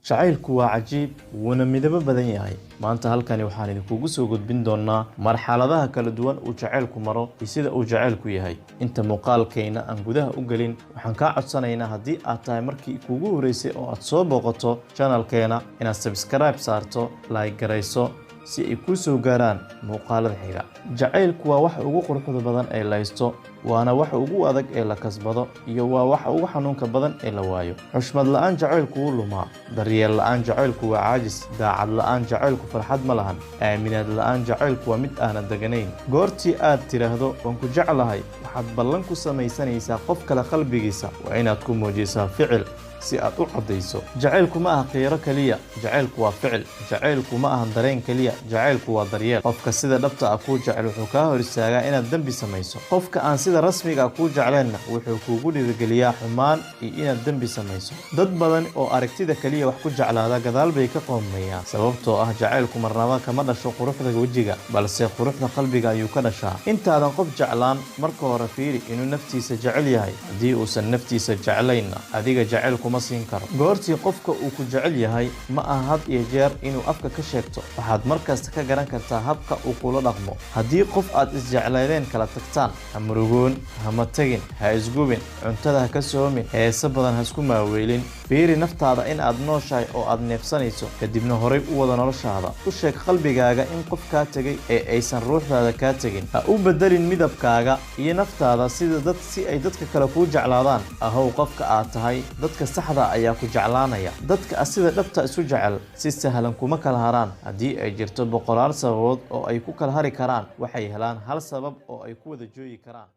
jacaylku waa cajiib wuuna midabo badan yahay. maanta halkani waxaan idinkugu soo gudbin doonaa marxaladaha kala duwan uu jacaylku maro iyo sida uu jacaylku yahay. inta muuqaalkeena aan gudaha u galin waxaan ka codsanaynaa haddii aad tahay markii kuugu horeysay oo aad soo booqato channelkeena inaad subscribe saarto, like garayso si ay ku soo gaaraan muuqaalada xiga. jacaylku waa wax ugu quruxda badan ee la haysto, waana wax ugu adag ee la kasbado, iyo waa wax ugu xanuunka badan ee la waayo. xushmad la'aan jacaylku wuu lumaa, daryeel la'aan jacaylku waa caajis, daacad la'aan jacaylku farxad ma lahan, aaminaad la'aan jacaylku waa mid aanan deganayn. goortii aad tiraahdo waan ku jeclahay, waxaad ballan ku samaysanaysaa qof kale qalbigiisa. waa inaad ku muujisaa ficil si aad u cadayso. jacaylku ma aha qiiro kaliya, jacaylku waa ficil. jacaylku ma aha dareen kaliya, jacaylku waa daryeel. qofka sida dhabta ah kuu jecel wuxuu kaa hor istaagaa inaad dembi samayso. qofka aan sida rasmiga ah kuu jeclaynna wuxuu kuugu dhiirigeliyaa xumaan iyo inaad dembi samayso. dad badan oo aragtida kaliya wax ku jeclaada gadaal bay ka qoomayaan, sababtoo ah jacaylku marnaba kama dhasho quruxda wejiga, balse quruxda qalbiga ayuu ka dhashaa. intaadan qof jeclaan, marka hore fiiri inuu naftiisa jecel yahay. haddii uusan naftiisa jeclaynna, adiga jacaylku ma siin karo. goortii qofka uu ku jecel yahay ma aha had iyo jeer inuu afka ka sheegto, waxaad markasta ka garan kartaa habka uu kula dhaqmo. haddii qof aad isjeclaydeen kala tagtaan, ha murugoon, hama tagin, ha isgubin, cuntada ha ka soomin, heese badan ha isku maaweelin. fiiri naftaada in aad nooshahay oo aad neefsanayso, kadibna horay u wada noloshaada. u sheeg qalbigaaga in qof kaa tegay ee aysan ruuxdaada kaa tegin. ha u bedelin midabkaaga iyo naftaada si ay dadka kale kuu jeclaadaan. ahow qofka aad tahay, dadka saxda ayaa ku jeclaanaya. dadka sida dhabta isu jecel si sahlan kuma kala haraan. haddii ay jirto boqolaal sababood oo ay ku kala hari karaan, waxay helaan hal sabab oo ay ku wada joogi karaan.